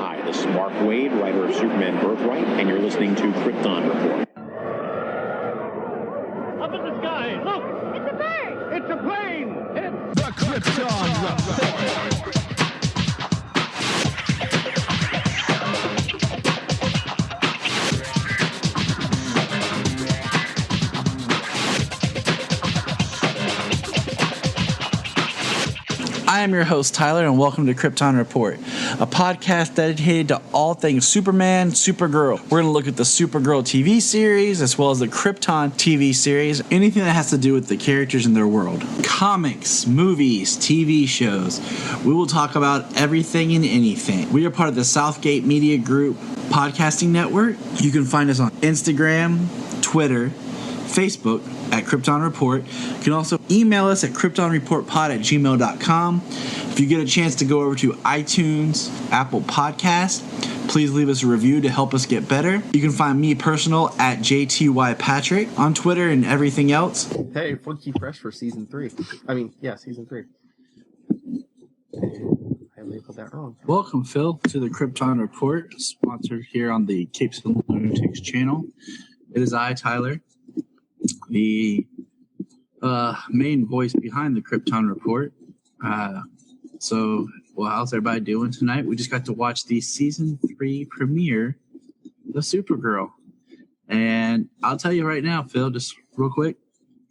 Hi, this is Mark Waid, writer of Superman Birthright, and you're listening to Krypton Report. Up in the sky, look! It's a bird! It's a plane! It's The Krypton Report. I am your host, Tyler, and welcome to Krypton Report, a podcast dedicated to all things Superman, Supergirl. We're going to look at the Supergirl TV series, as well as the Krypton TV series, anything that has to do with the characters in their world. Comics, movies, TV shows. We will talk about everything and anything. We are part of the Southgate Media Group podcasting network. You can find us on Instagram, Twitter, Facebook at Krypton Report. You can also email us at kryptonreportpod@gmail.com. If you get a chance to go over to iTunes, Apple Podcast, please leave us a review to help us get better. You can find me personal at JTYPatrick on Twitter and everything else. Hey, Funky Fresh for season 3. Season 3. I labeled that wrong. Welcome, Phil, to the Krypton Report, sponsored here on the Capes and Lunatics channel. It is I, Tyler, the main voice behind the Krypton Report. How's everybody doing tonight? We just got to watch the season 3 premiere of Supergirl, and I'll tell you right now, Phil, just real quick,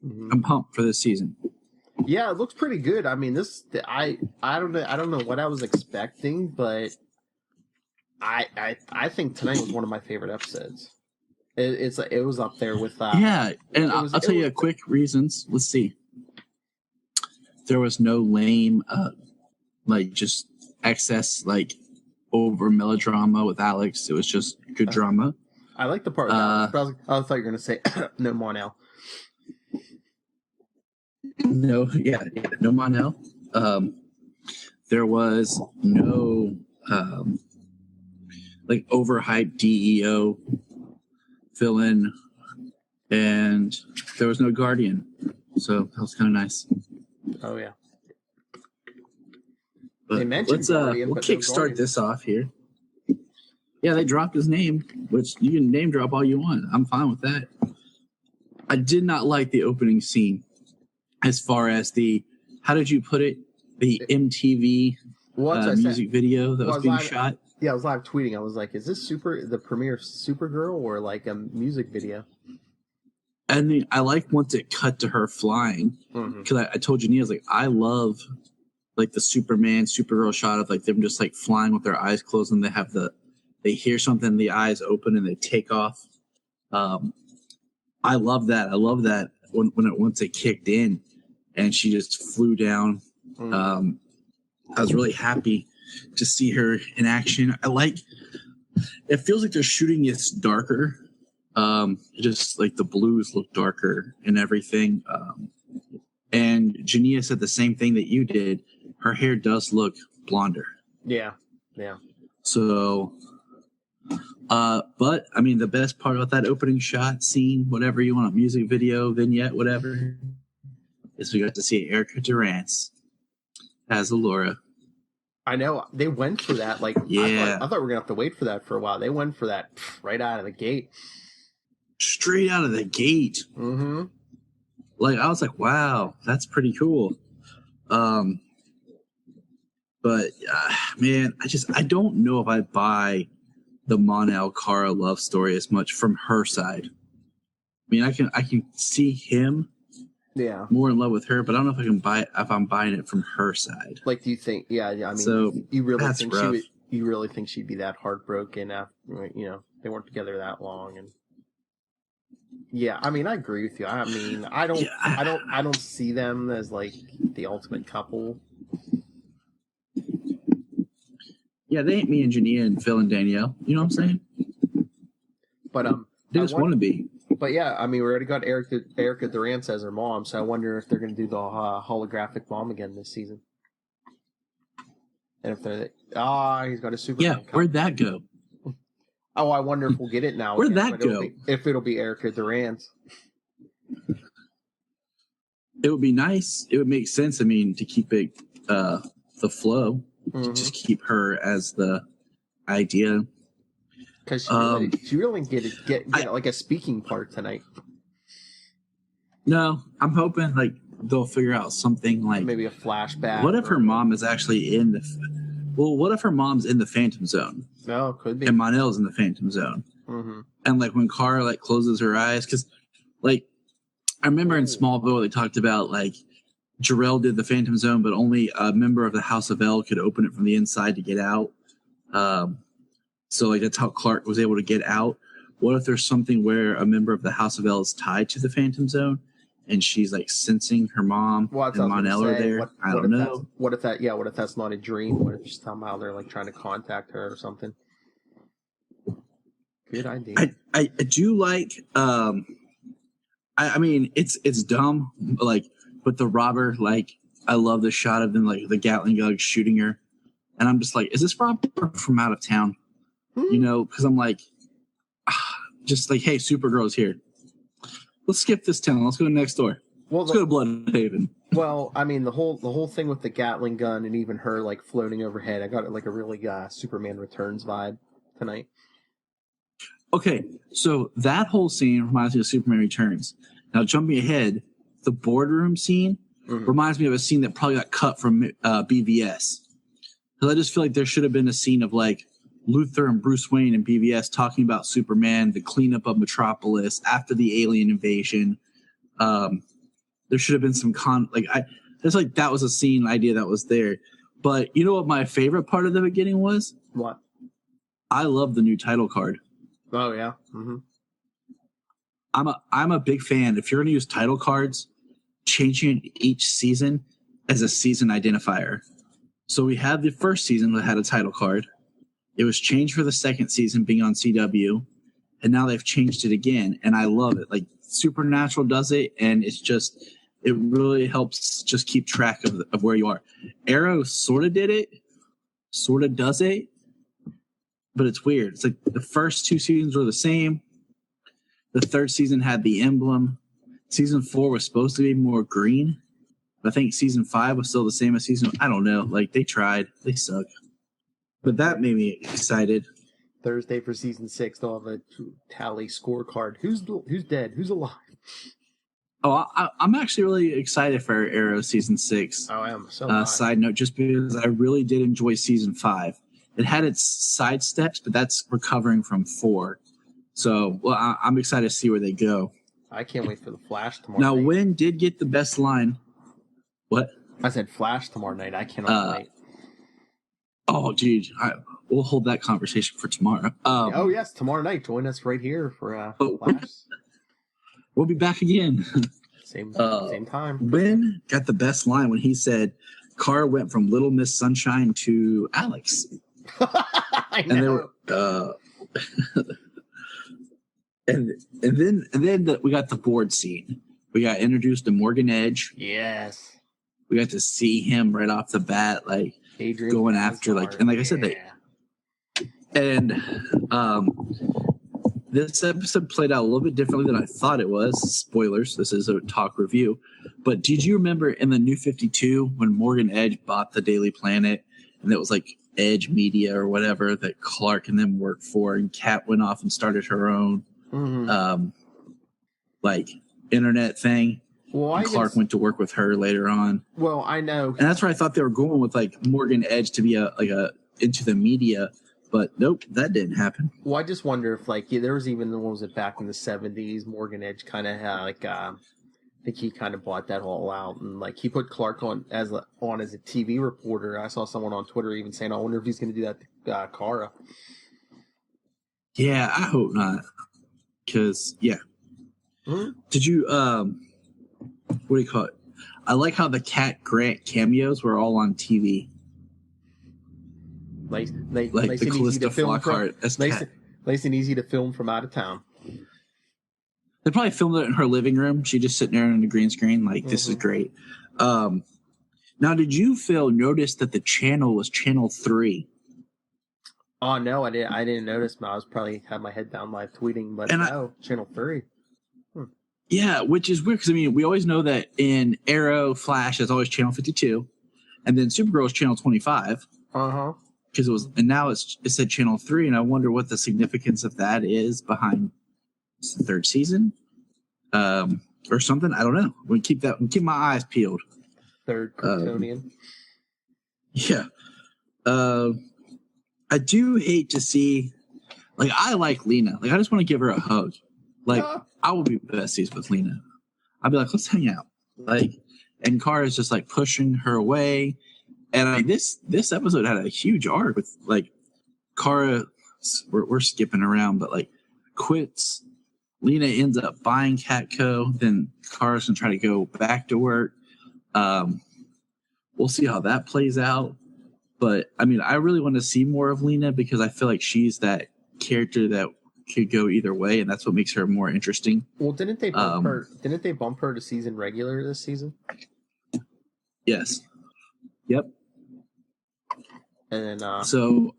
I'm pumped for this season. Yeah, it looks pretty good. I mean, I don't know what I was expecting, but I think tonight was one of my favorite episodes. It was up there with I'll tell you quick reasons. Let's see. There was no lame just excess over melodrama with Alex. It was just good drama. I like the part. I thought you were gonna say no Monel. No Monel. There was no overhyped DEO fill-in, and there was no Guardian, so that was kind of nice. Oh yeah. But they mentioned Guardian, we'll kickstart this off here. Yeah, they dropped his name, which you can name drop all you want. I'm fine with that. I did not like the opening scene, as far as how did you put it? The MTV music video that was being shot. Yeah, I was live tweeting. I was like, "Is this the premiere of Supergirl or like a music video?" And then I like once it cut to her flying, because I told Janine, I was like, I love the Superman, Supergirl shot of them just flying with their eyes closed, and they hear something, the eyes open, and they take off. I love that. I love that once it kicked in, and she just flew down. I was really happy to see her in action. It feels like they're shooting it darker. Just the blues look darker and everything. And Jania said the same thing that you did. Her hair does look blonder. Yeah. So, but I mean, the best part about that opening shot, scene, whatever you want, music video, vignette, whatever, is we got to see Erica Durance as Allura. I know they went for that. I thought we were gonna have to wait for that for a while. They went for that right out of the gate. Straight out of the gate. Mm-hmm. I was like, wow, that's pretty cool. But man, I don't know if I buy the Mon-El Kara love story as much from her side. I mean, I can see him more in love with her, but I don't know if I can buy it if I'm buying it from her side. Do you think? Yeah. I mean, so you really that's think rough. you really think she'd be that heartbroken after they weren't together that long? And yeah, I mean, I agree with you. I mean, I don't see them as the ultimate couple. Yeah, they ain't me and Jania and Phil and Danielle. You know what I'm saying? But they just want to be. But yeah, I mean, we already got Erica Durance as her mom, so I wonder if they're going to do the holographic mom again this season. And if they're he's got a Superman. Yeah, where'd that go? Oh, I wonder if we'll get it now. Where'd that go? If it'll be Erica Durance. It would be nice. It would make sense. I mean, to keep it the flow, to just keep her as the idea. Because she really didn't get like a speaking part tonight. No, I'm hoping like they'll figure out something like maybe a flashback. What if her mom is actually in the? Well, what if her mom's in the Phantom Zone? No, could be. And Mon-El's in the Phantom Zone. Mm-hmm. And like when Kara like closes her eyes, because like I remember in Smallville they talked about like Jor-El did the Phantom Zone, but only a member of the House of L could open it from the inside to get out. So like that's how Clark was able to get out. What if there's something where a member of the House of L is tied to the Phantom Zone, and she's like sensing her mom and Mon-El are there? I don't know. What if that's not a dream? What if somehow they're like trying to contact her or something? Good idea. I do like. I mean, it's dumb, but the robber, like, I love the shot of them, like the Gatling gun shooting her, and I'm just like, is this robber from out of town? You know, because I'm like, just like, hey, Supergirl's here. Let's skip this town. Let's go next door. Well, let's go to Bloodhaven. Well, I mean, the whole thing with the Gatling gun and even her like floating overhead, I got like a really Superman Returns vibe tonight. Okay, so that whole scene reminds me of Superman Returns. Now, jumping ahead, the boardroom scene reminds me of a scene that probably got cut from BVS. Because I just feel like there should have been a scene of like Luthor and Bruce Wayne and BVS talking about Superman, the cleanup of Metropolis after the alien invasion. There should have been some it's like that was a scene idea that was there. But you know what my favorite part of the beginning was? What? I love the new title card. Oh yeah. Mm-hmm. I'm a big fan. If you're going to use title cards, changing each season as a season identifier. So we had the first season that had a title card. It was changed for the second season being on CW, and now they've changed it again, and I love it. Like Supernatural does it, and it really helps just keep track of where you are. Arrow sort of did it, sort of does it, but it's weird. It's like the first two seasons were the same. The third season had the emblem. Season 4 was supposed to be more green. But I think season 5 was still the same as season. I don't know. Like they tried. They suck. But that made me excited. Thursday for season 6, they'll have a tally scorecard. Who's dead? Who's alive? Oh, I'm actually really excited for Arrow season 6. Oh, I am. So side note, just because I really did enjoy season 5. It had its side steps, but that's recovering from 4. So, well, I'm excited to see where they go. I can't wait for the Flash tomorrow night. Now, night. Wynn did get the best line. What? I said Flash tomorrow night. I cannot wait. Oh, dude. We'll hold that conversation for tomorrow. Oh, yes. Tomorrow night. Join us right here for Flash. We'll be back again. Same time. Wynn got the best line when he said, Kara went from Little Miss Sunshine to Alex. I know. And they were... And then we got the board scene. We got introduced to Morgan Edge. Yes. We got to see him right off the bat, like Adrian going after, like, and like I said, this episode played out a little bit differently than I thought it was. Spoilers. This is a talk review. But did you remember in the New 52 when Morgan Edge bought the Daily Planet and it was like Edge Media or whatever that Clark and them worked for, and Kat went off and started her own like internet thing. Well, Clark went to work with her later on. Well, I know, and that's where I thought they were going with like Morgan Edge to be a into the media, but nope, that didn't happen. Well, I just wonder if there was even what was it back in the 70s? Morgan Edge kind of had I think he kind of bought that all out, and like he put Clark on as a TV reporter. I saw someone on Twitter even saying, "I wonder if he's going to do that to Kara." Yeah, I hope not. Because, Did you, what do you call it? I like how the Cat Grant cameos were all on TV. Nice the and easy to film nice and easy to film from out of town. They probably filmed it in her living room. She just sitting there on the green screen. Like, this is great. Now, did you notice that the channel was Channel 3? Oh no, I didn't notice. I was probably had my head down live tweeting, but Channel 3. Yeah, which is weird because I mean we always know that in Arrow, Flash is always Channel 52, and then Supergirl is Channel 25. because it was, and now it said Channel 3, and I wonder what the significance of that is behind the third season, or something. I don't know. We keep my eyes peeled. Third Kryptonian. Yeah. I do hate to see, like, I like Lena. Like, I just want to give her a hug. Like, I will be besties with Lena. I'd be like, let's hang out. Like, and Kara's just like pushing her away. And this episode had a huge arc with like Kara. We're skipping around, but like quits. Lena ends up buying Catco. Then Kara's gonna try to go back to work. We'll see how that plays out. But I mean, I really want to see more of Lena because I feel like she's that character that could go either way, and that's what makes her more interesting. Well, didn't they bump her? Didn't they bump her to season regular this season? Yes. Yep. And then so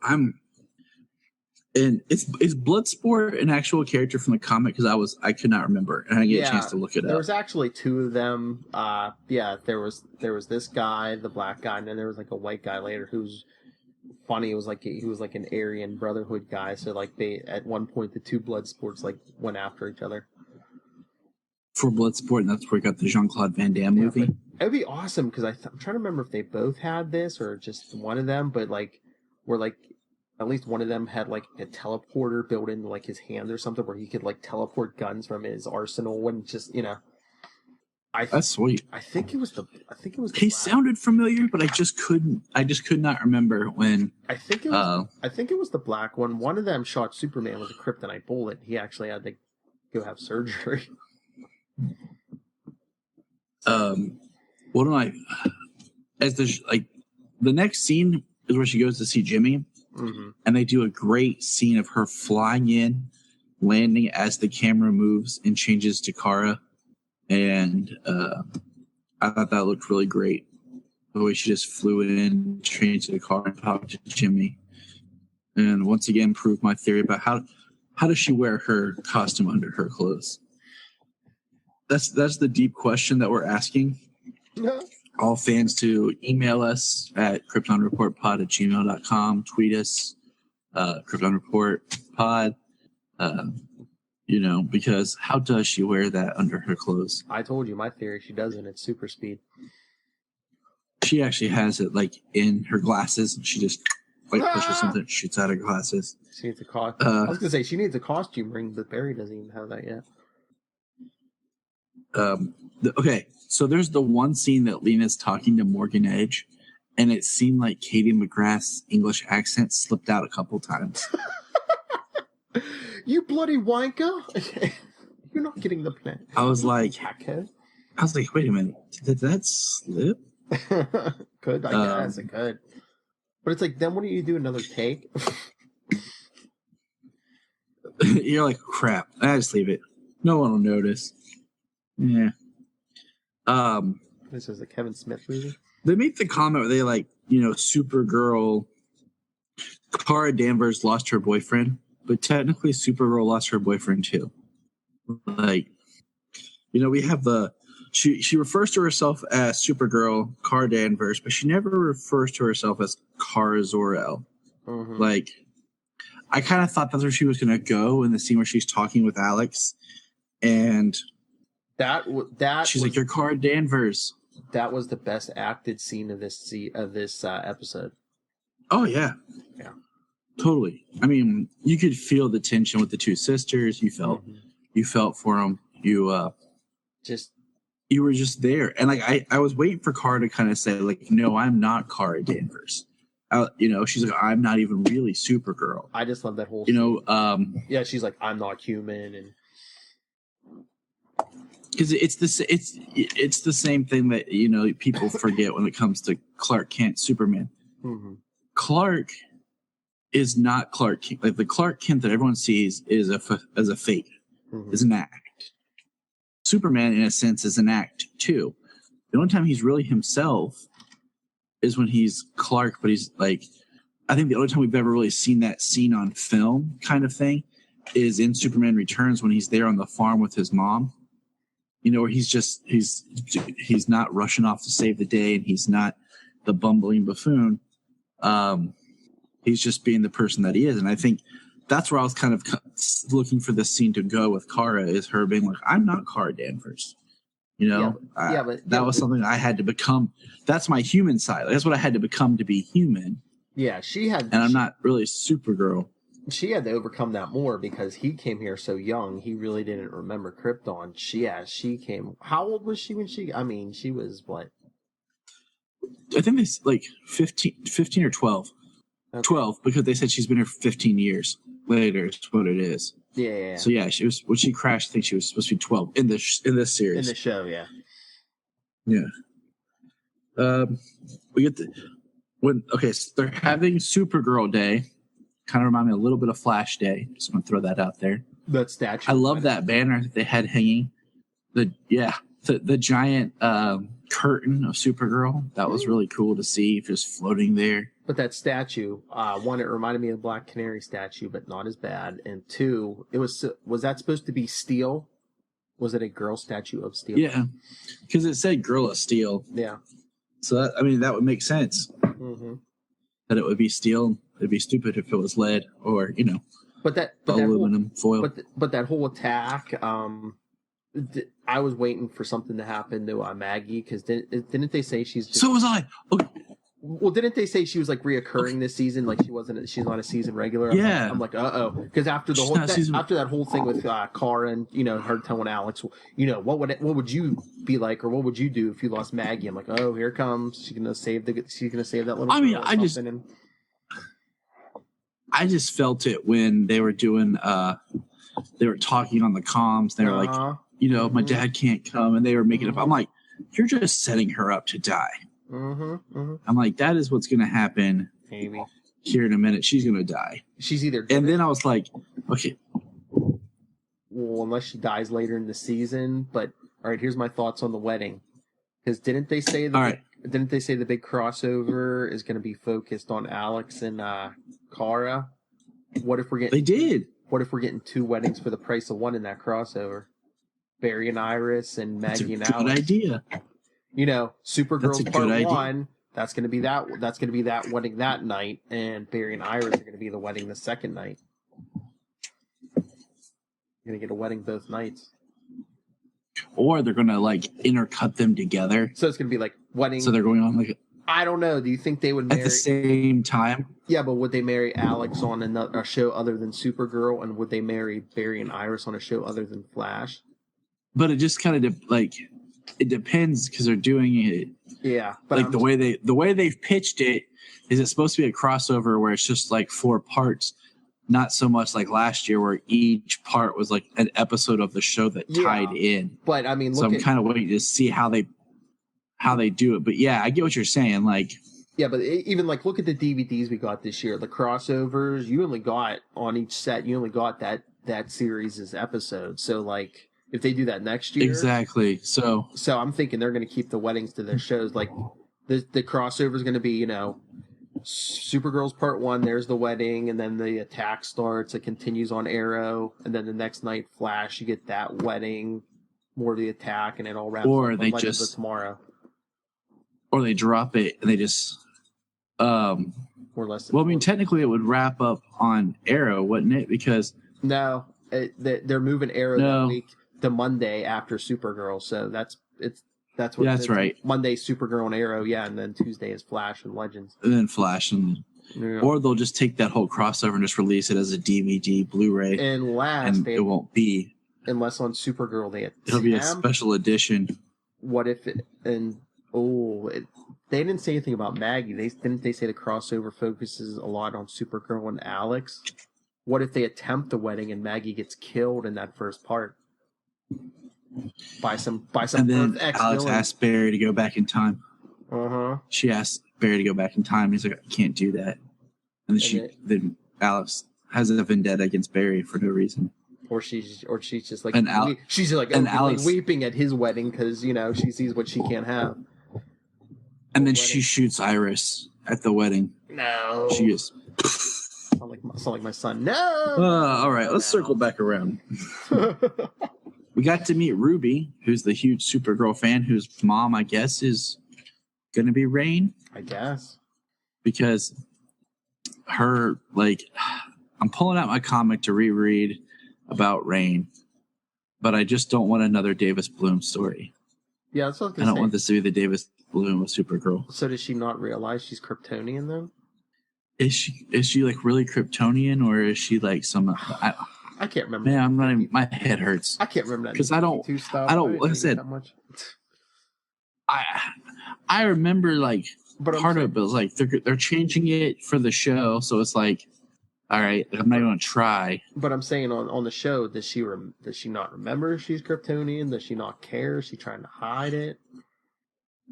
and is Bloodsport an actual character from the comic? Because I could not remember, and I didn't get a chance to look it up. There was actually two of them. There was this guy, the black guy, and then there was like a white guy later who's funny. It was like he was like an Aryan Brotherhood guy. So like they at one point the two Bloodsports like went after each other for Bloodsport, and that's where we got the Jean-Claude Van Damme movie. It would be awesome because I'm trying to remember if they both had this or just one of them, but like where like at least one of them had like a teleporter built into like his hand or something where he could like teleport guns from his arsenal and just that's sweet. I think it was the he sounded familiar, but I just could not remember when. I think it was the black one. One of them shot Superman with a kryptonite bullet. He actually had to go have surgery. What am I? As the next scene is where she goes to see Jimmy, and they do a great scene of her flying in, landing as the camera moves and changes to Kara, and I thought that looked really great. The way she just flew in, changed the car, and talked to Jimmy, and once again proved my theory about how does she wear her costume under her clothes. That's the deep question that we're asking. All fans to email us at kryptonreportpod@gmail.com, tweet us, kryptonreportpod, because how does she wear that under her clothes? I told you my theory. She doesn't. It's super speed. She actually has it like in her glasses. She just like pushes something, shoots out her glasses. She needs a costume. I was gonna say she needs a costume ring, but Barry doesn't even have that yet. Okay, so there's the one scene that Lena's talking to Morgan Edge, and it seemed like Katie McGrath's English accent slipped out a couple times. You bloody wanker! You're not getting the plan. I was like, wait a minute, did that slip? Could, I guess it could. But it's like, then what do you do? Another take? You're like, crap, I just leave it. No one will notice. Yeah. This is a Kevin Smith movie. They make the comment where they like, Supergirl, Kara Danvers lost her boyfriend, but technically Supergirl lost her boyfriend too. Like, we have she refers to herself as Supergirl, Kara Danvers, but she never refers to herself as Kara Zor-El. Like, I kind of thought that's where she was going to go in the scene where she's talking with Alex, and she's like, "You're Kara Danvers." That was the best acted scene of this episode. Oh yeah, totally. I mean, you could feel the tension with the two sisters. You felt for them. You were just there, and like I was waiting for Kara to kind of say like, "No, I'm not Kara Danvers." She's like, "I'm not even really Supergirl." I just love that whole. She's like, "I'm not human," and. Because it's the same thing that people forget when it comes to Clark Kent Superman. Clark is not Clark Kent. Like the Clark Kent that everyone sees is as a fake, is an act. Superman, in a sense, is an act too. The only time he's really himself is when he's Clark. But he's like, I think the only time we've ever really seen that scene on film, kind of thing, is in Superman Returns when he's there on the farm with his mom. Where he's not rushing off to save the day, and he's not the bumbling buffoon. He's just being the person that he is. And I think that's where I was kind of looking for this scene to go with Kara, is her being like, I'm not Kara Danvers. You know, that was something I had to become. That's my human side. That's what I had to become to be human. Yeah, and I'm not really Supergirl. She had to overcome that more because he came here so young. He really didn't remember Krypton. She came. How old was she when she? I mean, she was what? I think it's like 15 or 12. Okay. 12, because they said she's been here for 15 years later. Is what it is. Yeah. So yeah, she was when she crashed. I think she was supposed to be 12 in this series. In the show, yeah. Yeah. We get so they're having Supergirl Day. Kind of remind me a little bit of Flash Day. Just want to throw that out there. That statue. I love that banner that they had hanging. The giant curtain of Supergirl. That was really cool to see, just floating there. But that statue, one, it reminded me of the Black Canary statue, but not as bad. And two, was that supposed to be steel? Was it a girl statue of steel? Yeah, because it said "Girl of Steel." Yeah. So that would make sense. Mm-hmm. That it would be steel. It'd be stupid if it was lead or aluminum foil. But that whole attack, I was waiting for something to happen to Maggie, because didn't they say she's? So was I. Okay. Well, didn't they say she was like reoccurring this season? Like she's not a season regular. Yeah. I'm like, because after after that whole thing with Kara and her telling Alex, what would you be like, or what would you do if you lost Maggie? I'm like, oh, here it comes. She's gonna save that little. I mean, I just felt it when they were doing. They were talking on the comms. They were like, my dad can't come, and they were making up. I'm like, you're just setting her up to die. I'm like, that is what's going to happen. Maybe here in a minute, she's going to die. She's either. And then I was like, okay. Well, unless she dies later in the season. But all right, here's my thoughts on the wedding. Because didn't they say the big crossover is going to be focused on Alex and Kara? What if we're getting? They did. What if we're getting 2 weddings for the price of 1 in that crossover? Barry and Iris and Maggie and Alex. Good idea. Supergirl's part 1. That's going to be that. That's going to be that wedding that night, and Barry and Iris are going to be the wedding the second night. You're going to get a wedding both nights. Or they're going to intercut them together. So it's going to be like wedding. So they're going on I don't know. Do you think they would marry at the same time? Yeah, but would they marry Alex on a show other than Supergirl, and would they marry Barry and Iris on a show other than Flash? But it just kind of it depends, because they're doing it. Yeah, but the way they've pitched it is it's supposed to be a crossover where it's just 4 parts, not so much like last year where each part was an episode of the show that tied in. But I mean, I'm kind of waiting to see how they do it. But yeah, I get what you're saying. Yeah, but even look at the DVDs we got this year. The crossovers, you only got on each set. You only got that series' episode. So if they do that next year, exactly. So I'm thinking they're going to keep the weddings to their shows. The crossover is going to be Supergirl's part 1. There's the wedding, and then the attack starts. It continues on Arrow, and then the next night, Flash. You get that wedding, more of the attack, and it all wraps or up they Legends just of Tomorrow. Or they drop it and they just or less. Well, I mean, technically, it would wrap up on Arrow, wouldn't it? Because no, they're moving Arrow that week to Monday after Supergirl, so that's what. Yeah, that's right. Monday, Supergirl and Arrow, and then Tuesday is Flash and Legends. And then Flash or they'll just take that whole crossover and just release it as a DVD, Blu-ray, and it won't be. Unless on Supergirl it'll be a special edition. What if they didn't say anything about Maggie. Didn't they say the crossover focuses a lot on Supergirl and Alex? What if they attempt the wedding and Maggie gets killed in that first part by some and then Alex asked Barry to go back in time. She asked Barry to go back in time. And he's like, I can't do that. And then Alex has a vendetta against Barry for no reason. Or she's just Alex weeping at his wedding because she sees what she can't have. And then she shoots Iris at the wedding. No, she is. Sound like my son. No. All right, let's circle back around. We got to meet Ruby, who's the huge Supergirl fan, whose mom, I guess, is going to be Rain. I guess. Because her, like, I'm pulling out my comic to reread about Rain, but I just don't want another Davis Bloom story. Yeah, that's what I was I gonna don't say. want this to be the Davis Bloom of Supergirl. So does she not realize she's Kryptonian then? Is she like really Kryptonian, or is she like some? I can't remember. Man, I'm not even. My head hurts. I can't remember that because I don't. stuff. I don't. Like I said, that much. I remember like But part of it was like they're changing it for the show, so it's like, all right, I'm not going to try. But I'm saying on the show, does she not remember she's Kryptonian? Does she not care? Is she trying to hide it?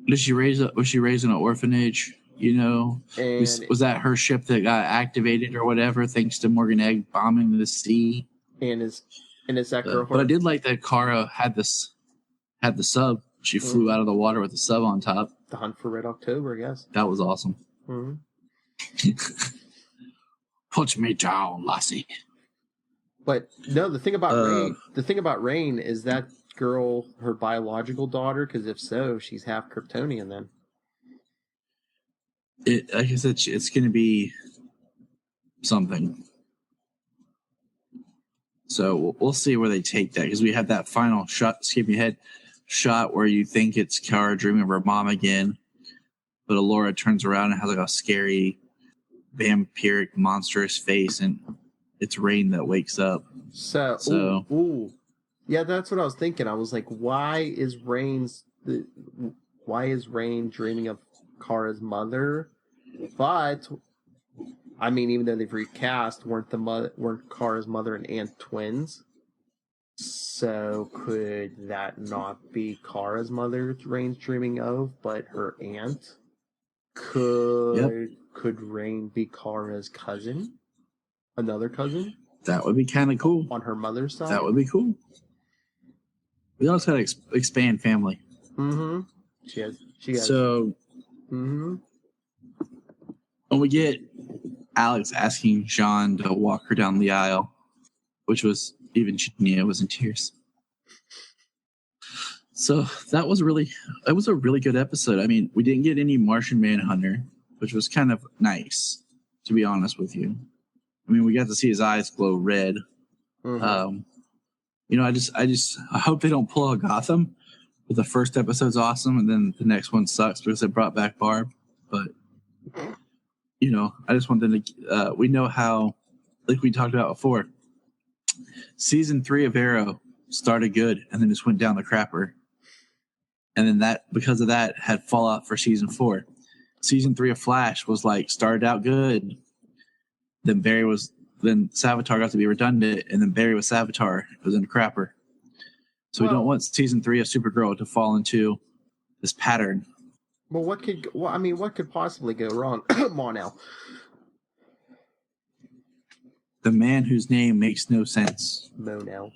Was she raised in an orphanage? You know, And was that her ship that got activated or whatever, thanks to Morgan Egg bombing the sea? and is that girl? But I did like that Kara had the sub. She flew out of the water with the sub on top. The Hunt for Red October, I guess. That was awesome. Mm-hmm. Put me down, Lassie. But no, the thing about Rain is that girl her biological daughter? Because if so, she's half Kryptonian then. Like I said, it's going to be something. So we'll see where they take that, because we have that final shot, skipping ahead, shot where you think it's Kara dreaming of her mom again, but Alora turns around and has like a scary, vampiric, monstrous face, and it's Rain that wakes up. So ooh. Yeah, that's what I was thinking. I was like, why is Rain dreaming of Kara's mother? But I mean, even though they've recast, weren't Kara's mother and aunt twins? So could that not be Kara's mother Rain's dreaming of, but her aunt? Could Rain be Kara's cousin? Another cousin? That would be kind of cool. On her mother's side? That would be cool. We also got to expand family. Mm-hmm. She has. So, mm-hmm. When we get Alex asking Jean to walk her down the aisle, which was, even Nia was in tears. So that was a really good episode. I mean, we didn't get any Martian Manhunter, which was kind of nice, to be honest with you. I mean, we got to see his eyes glow red. Mm-hmm. I hope they don't pull out Gotham. But the first episode's awesome, and then the next one sucks because they brought back Barb. But I just want them to. We know how, like we talked about before, season 3 of Arrow started good and then just went down the crapper, and then that, because of that, had fallout for season 4. Season 3 of Flash was like started out good, then Savitar got to be redundant, and then Barry was Savitar. It was in the crapper. So we don't want season 3 of Supergirl to fall into this pattern. Well, what could possibly go wrong? Come on now. The man whose name makes no sense. Monel.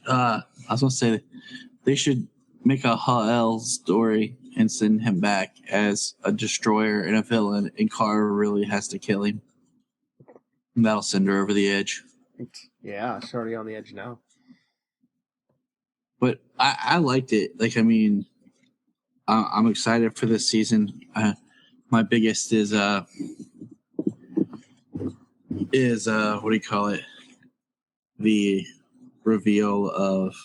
I was gonna say they should make a Ha'el story and send him back as a destroyer and a villain, and Kara really has to kill him. And that'll send her over the edge. Yeah, she's already on the edge now. But I liked it. Like, I mean, I'm excited for this season. My biggest is what do you call it? The reveal of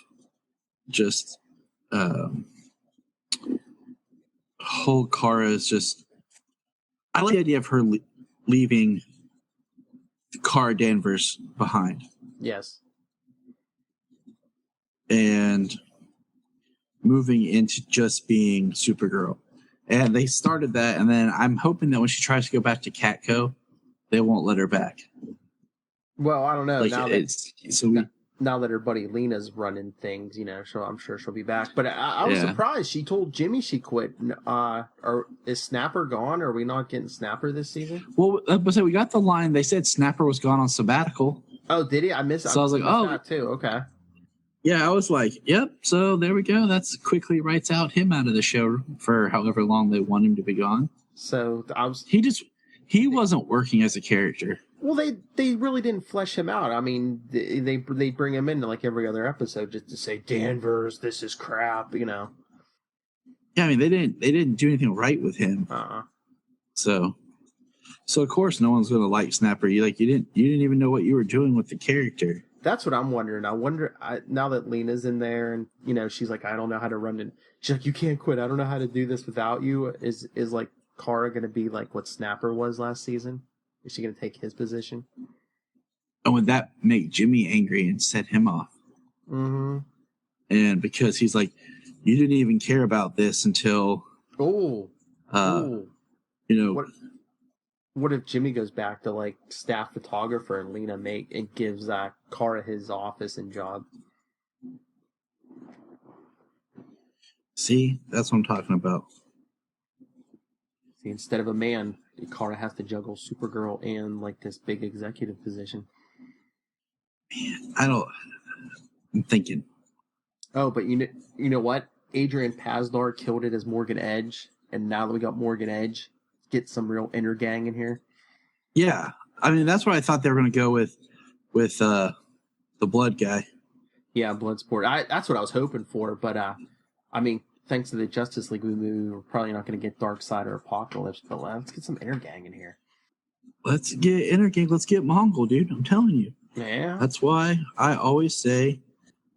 just whole Kara is just. I like the idea of her leaving Kara Danvers behind. Yes. And moving into just being Supergirl. And they started that, and then I'm hoping that when she tries to go back to Catco, they won't let her back. Well, I don't know. Like, now that her buddy Lena's running things, so I'm sure she'll be back. But I was surprised. She told Jimmy she quit. Or is Snapper gone? Are we not getting Snapper this season? Well, we got the line. They said Snapper was gone on sabbatical. Oh, did he? I missed. So I was like, that too. Okay. Yeah, I was like, yep. So there we go. That's quickly writes out him out of the show for however long they want him to be gone. So he wasn't working as a character. Well, they really didn't flesh him out. I mean, they bring him in like every other episode just to say, Danvers, this is crap, Yeah, I mean, they didn't do anything right with him. So of course no one's gonna like Snapper. You didn't even know what you were doing with the character. That's what I'm wondering. I wonder now that Lena's in there, and she's like, I don't know how to run it. She's like, you can't quit. I don't know how to do this without you. Is like Kara gonna be like what Snapper was last season? Is she gonna take his position? And would that make Jimmy angry and set him off? Mm-hmm. And because he's like, you didn't even care about this until What if Jimmy goes back to like staff photographer and Lena gives Kara his office and job? See, that's what I'm talking about. See, instead of a man, Kara has to juggle Supergirl and like this big executive position. Man, I'm thinking. Oh, but you know what? Adrian Pasdar killed it as Morgan Edge, and now that we got Morgan Edge, get some real inner gang in here. Yeah, I mean that's what I thought they were going to go with the Blood guy. Yeah, Bloodsport. That's what I was hoping for, but I mean, thanks to the Justice League movie, we're probably not going to get Darkseid or Apocalypse, but let's get some inner gang in here. Let's get inner gang. Let's get Mongol, dude. I'm telling you. Yeah. That's why I always say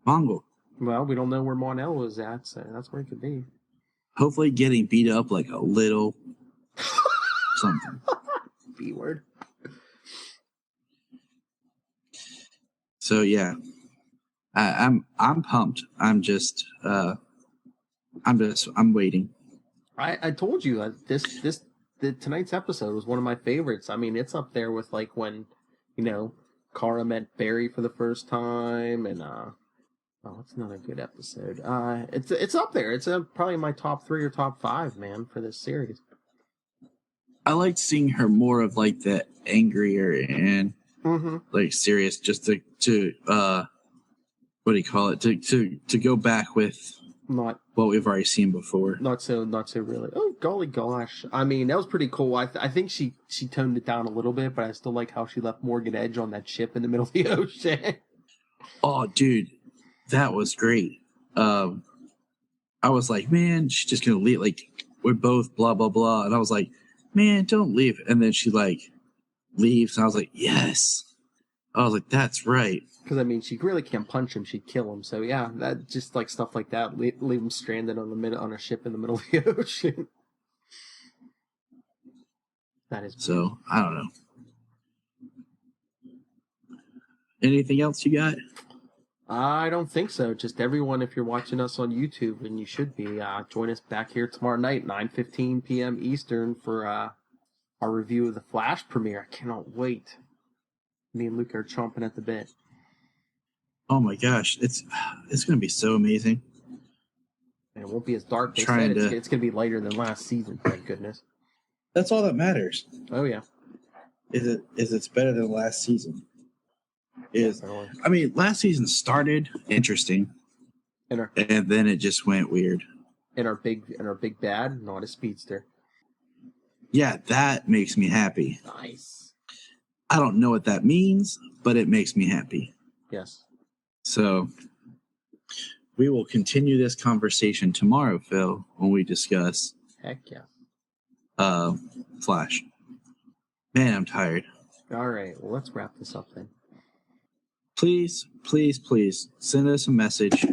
Mongol. Well, we don't know where Mon-El was at, so that's where he could be. Hopefully getting beat up like a little something. B word. So yeah, I'm pumped. I'm waiting. I told you that tonight's episode was one of my favorites. I mean, it's up there with like when Kara met Barry for the first time, and it's not a good episode. It's up there. It's probably my top 3 or top 5, man, for this series. I liked seeing her more of like the angrier and like serious, just to what do you call it? To go back with not what we've already seen before. Not so really. Oh golly gosh! I mean, that was pretty cool. I think she toned it down a little bit, but I still like how she left Morgan Edge on that ship in the middle of the ocean. Oh, dude, that was great. I was like, man, she's just gonna leave. Like, we're both blah blah blah, and I was like, man, don't leave. And then she like leaves, and I was like, yes. I was like, that's right. Because I mean, she really can't punch him; she'd kill him. So yeah, that just like stuff like that, leave him stranded on a ship in the middle of the ocean. That is so. I don't know. Anything else you got? I don't think so. Just everyone, if you're watching us on YouTube, and you should be, join us back here tomorrow night, 9:15 p.m. Eastern, for our review of the Flash premiere. I cannot wait. Me and Luke are chomping at the bit. Oh my gosh, it's going to be so amazing. And it won't be as dark. They said it's going to be lighter than last season. Thank goodness. That's all that matters. Oh yeah. Is it's better than last season? I mean, last season started interesting, and then it just went weird. And our big bad, not a speedster. Yeah, that makes me happy. Nice. I don't know what that means, but it makes me happy. Yes. So we will continue this conversation tomorrow, Phil, when we discuss Heck yeah. Flash. Man, I'm tired. All right, well, let's wrap this up then. Please, please, please send us a message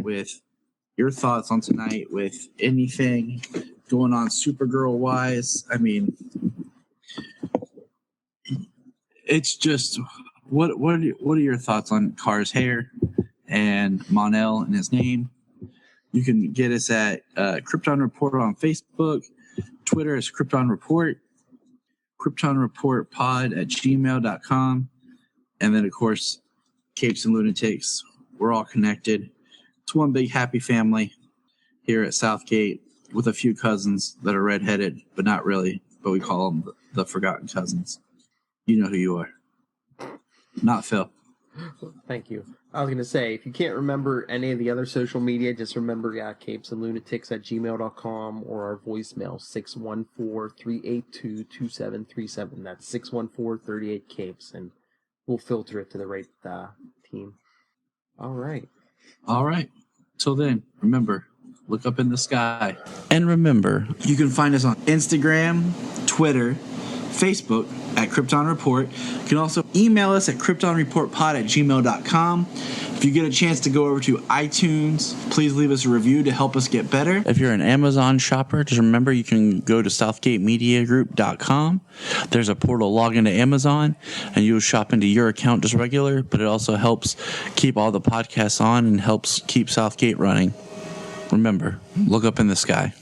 with your thoughts on tonight, with anything going on Supergirl wise. I mean, it's just what are your thoughts on Kara's hair and Mon-El and his name? You can get us at Krypton Report on Facebook. Twitter is Krypton Report. Krypton Report Pod at gmail.com. And then, of course, Capes and Lunatics. We're all connected. It's one big happy family here at Southgate with a few cousins that are redheaded, but not really. But we call them the forgotten cousins. You know who you are. Not Phil. Thank you. I was going to say, if you can't remember any of the other social media, just remember Capes and Lunatics at gmail.com or our voicemail, 614-382-2737. That's 614-38-CAPES. And we'll filter it to the right team. All right. All right. Till then, remember, Look up in the sky. And remember, you can find us on Instagram, Twitter, Facebook at Krypton Report. You can also email us at kryptonreportpod@gmail.com. If you get a chance to go over to iTunes, please leave us a review to help us get better. If you're an Amazon shopper, just remember you can go to southgatemediagroup.com. There's a portal, log into Amazon, and you'll shop into your account just regular, but it also helps keep all the podcasts on and helps keep Southgate running. Remember, look up in the sky.